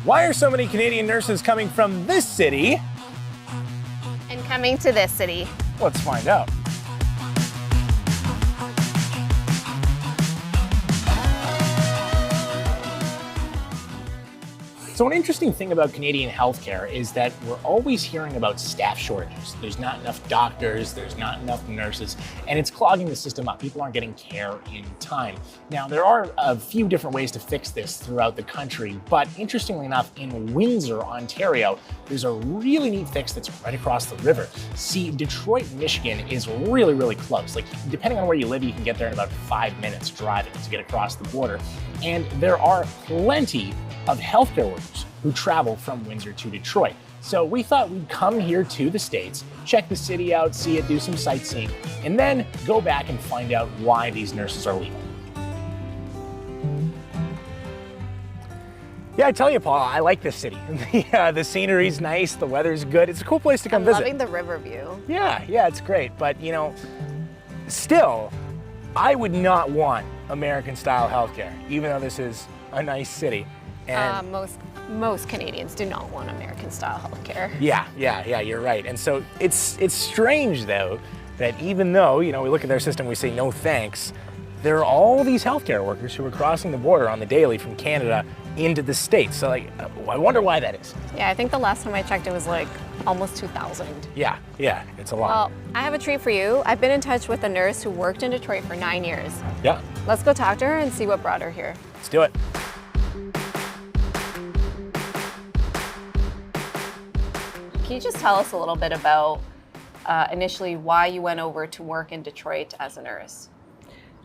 Why are so many Canadian nurses coming from this city? And coming to this city. Let's find out. So an interesting thing about Canadian healthcare is that we're always hearing about staff shortages. There's not enough doctors, there's not enough nurses, and it's clogging the system up. People aren't getting care in time. Now, there are a few different ways to fix this throughout the country, but interestingly enough, in Windsor, Ontario, there's a really neat fix that's right across the river. See, Detroit, Michigan is really, really close. Like, depending on where you live, you can get there in about 5 minutes driving to get across the border. And there are plenty of healthcare workers who travel from Windsor to Detroit. So we thought we'd come here to the States, check the city out, see it, do some sightseeing, and then go back and find out why these nurses are leaving. Yeah, I tell you, Paula, I like this city. The scenery's nice, the weather's good. It's a cool place to come visit. I'm loving the river view. Yeah, it's great. But, you know, still, I would not want American-style healthcare, even though this is a nice city. And most Canadians do not want American-style healthcare. Yeah, you're right. And so it's strange, though, that even though, you know, we look at their system, we say no thanks, there are all these healthcare workers who are crossing the border on the daily from Canada into the States. So, like, I wonder why that is. Yeah, I think the last time I checked, it was like almost 2,000. Yeah, it's a lot. Well, I have a treat for you. I've been in touch with a nurse who worked in Detroit for 9 years. Yeah. Let's go talk to her and see what brought her here. Let's do it. Can you just tell us a little bit about initially why you went over to work in Detroit as a nurse?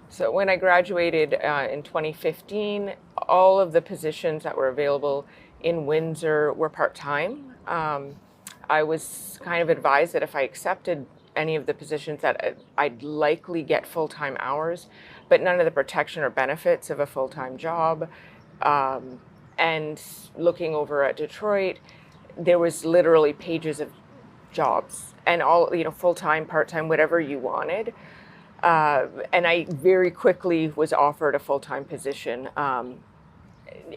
So when I graduated in 2015, all of the positions that were available in Windsor were part-time. I was kind of advised that if I accepted any of the positions that I'd likely get full-time hours, but none of the protection or benefits of a full-time job. And looking over at Detroit, there was literally pages of jobs and all, you know, full-time, part-time, whatever you wanted. And I very quickly was offered a full-time position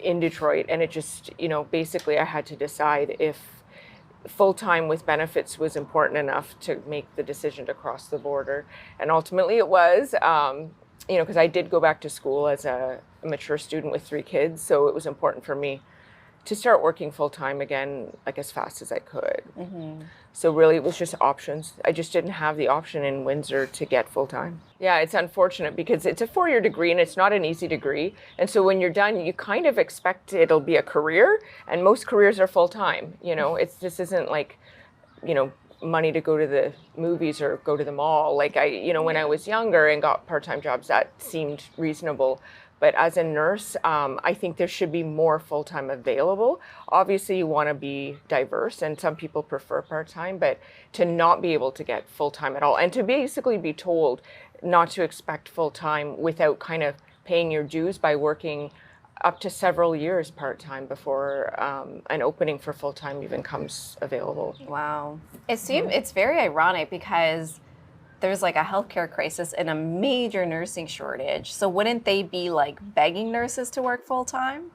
in Detroit. And it just, you know, basically I had to decide if full-time with benefits was important enough to make the decision to cross the border. And ultimately it was, you know, because I did go back to school as a mature student with 3 kids. So it was important for me to start working full-time again, like as fast as I could. Mm-hmm. So really it was just options. I just didn't have the option in Windsor to get full-time. Yeah, it's unfortunate because it's a 4-year degree and it's not an easy degree. And so when you're done, you kind of expect it'll be a career, and most careers are full-time. You know, this isn't like, you know, money to go to the movies or go to the mall. Like when I was younger and got part-time jobs, that seemed reasonable. But as a nurse, I think there should be more full-time available. Obviously, you want to be diverse, and some people prefer part-time, but to not be able to get full-time at all, and to basically be told not to expect full-time without kind of paying your dues by working up to several years part-time before an opening for full-time even comes available. Wow. It's very ironic because there's like a healthcare crisis and a major nursing shortage. So wouldn't they be like begging nurses to work full time?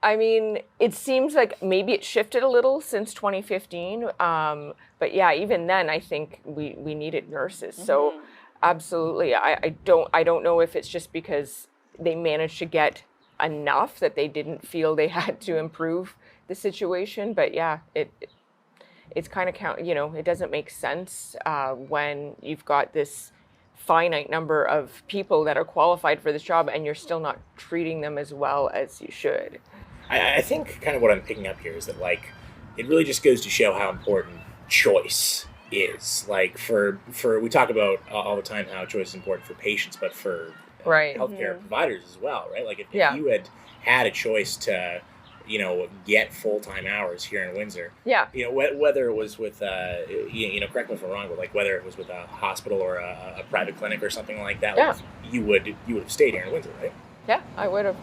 I mean, it seems like maybe it shifted a little since 2015. But yeah, even then I think we needed nurses. Mm-hmm. So absolutely. I don't know if it's just because they managed to get enough that they didn't feel they had to improve the situation. But yeah, it's kind of it doesn't make sense when you've got this finite number of people that are qualified for this job and you're still not treating them as well as you should. I think kind of what I'm picking up here is that, like, it really just goes to show how important choice is. Like, for we talk about all the time how choice is important for patients, but for right. healthcare providers as well, right? Like, if you had a choice to, you know, get full-time hours here in Windsor. Yeah. You know, whether it was with, you know, correct me if I'm wrong, but like whether it was with a hospital or a private clinic or something like that, yeah. you would have stayed here in Windsor, right? Yeah, I would have.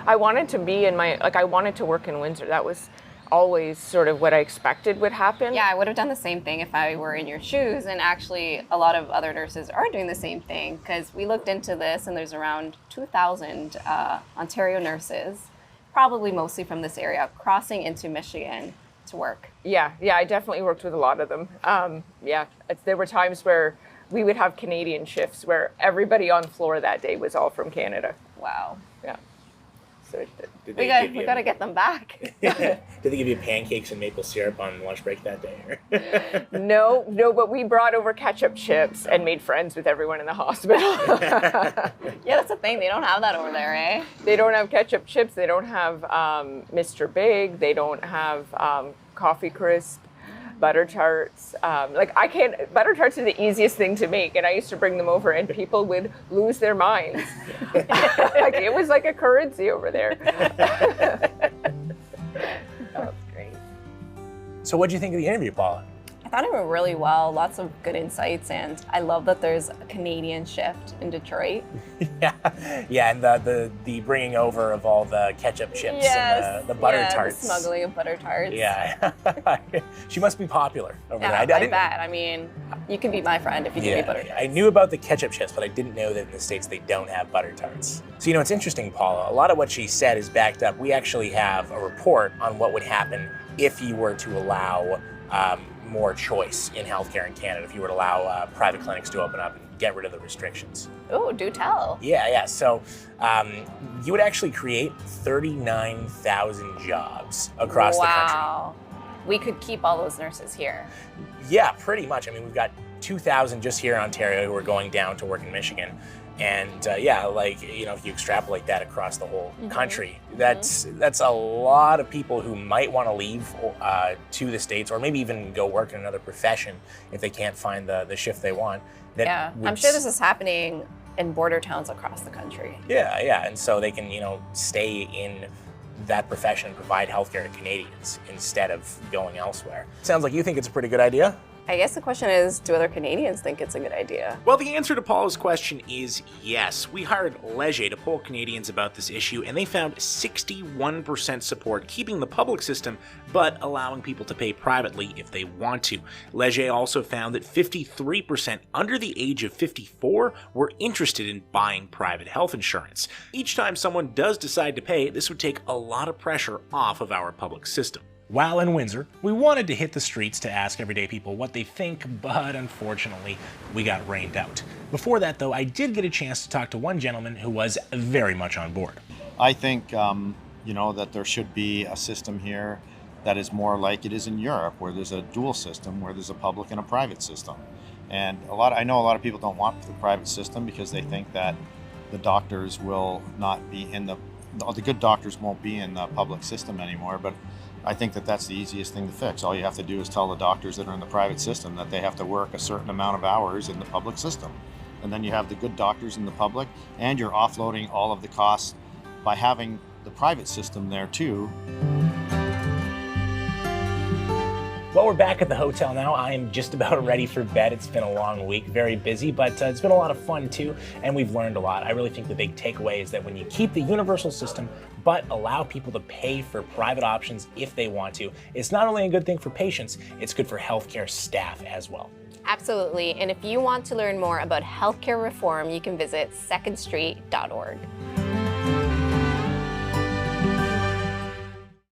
I wanted to be I wanted to work in Windsor. That was always sort of what I expected would happen. Yeah, I would have done the same thing if I were in your shoes. And actually, a lot of other nurses are doing the same thing because we looked into this and there's around 2,000 Ontario nurses. probably mostly from this area, crossing into Michigan to work. Yeah, I definitely worked with a lot of them. There were times where we would have Canadian shifts where everybody on floor that day was all from Canada. Wow. Yeah. So We got to get them back. Did they give you pancakes and maple syrup on lunch break that day? No, but we brought over ketchup chips and made friends with everyone in the hospital. Yeah, that's the thing. They don't have that over there, eh? They don't have ketchup chips. They don't have Mr. Big. They don't have coffee crisp, butter tarts. Butter tarts are the easiest thing to make, and I used to bring them over, and people would lose their minds. It was like a currency over there. That's great. So what'd you think of the interview, Paula? I thought it went really well. Lots of good insights, and I love that there's a Canadian shift in Detroit. Yeah, and the bringing over of all the ketchup chips and the butter tarts. The smuggling of butter tarts. Yeah, she must be popular over there. I bet. I mean, you can be my friend if you give me butter tarts. I knew about the ketchup chips, but I didn't know that in the States they don't have butter tarts. So it's interesting, Paula. A lot of what she said is backed up. We actually have a report on what would happen if you were to allow more choice in healthcare in Canada, if you were to allow private clinics to open up and get rid of the restrictions. Oh, do tell. Yeah. So you would actually create 39,000 jobs across the country. Wow. We could keep all those nurses here. Yeah, pretty much. I mean, we've got 2,000 just here in Ontario who are going down to work in Michigan. And if you extrapolate that across the whole country, that's a lot of people who might want to leave to the States, or maybe even go work in another profession if they can't find the shift they want. I'm sure this is happening in border towns across the country. Yeah, and so they can stay in that profession and provide healthcare to Canadians instead of going elsewhere. Sounds like you think it's a pretty good idea. I guess the question is, do other Canadians think it's a good idea? Well, the answer to Paula's question is yes. We hired Leger to poll Canadians about this issue, and they found 61% support keeping the public system, but allowing people to pay privately if they want to. Leger also found that 53% under the age of 54 were interested in buying private health insurance. Each time someone does decide to pay, this would take a lot of pressure off of our public system. While in Windsor, we wanted to hit the streets to ask everyday people what they think, but unfortunately, we got rained out. Before that, though, I did get a chance to talk to one gentleman who was very much on board. I think, that there should be a system here that is more like it is in Europe, where there's a dual system, where there's a public and a private system. And I know a lot of people don't want the private system because they think that the doctors will not be the good doctors won't be in the public system anymore, but I think that that's the easiest thing to fix. All you have to do is tell the doctors that are in the private system that they have to work a certain amount of hours in the public system. And then you have the good doctors in the public, and you're offloading all of the costs by having the private system there too. Well, we're back at the hotel now. I am just about ready for bed. It's been a long week, very busy, but it's been a lot of fun too, and we've learned a lot. I really think the big takeaway is that when you keep the universal system, but allow people to pay for private options if they want to, it's not only a good thing for patients, it's good for healthcare staff as well. Absolutely, and if you want to learn more about healthcare reform, you can visit secondstreet.org.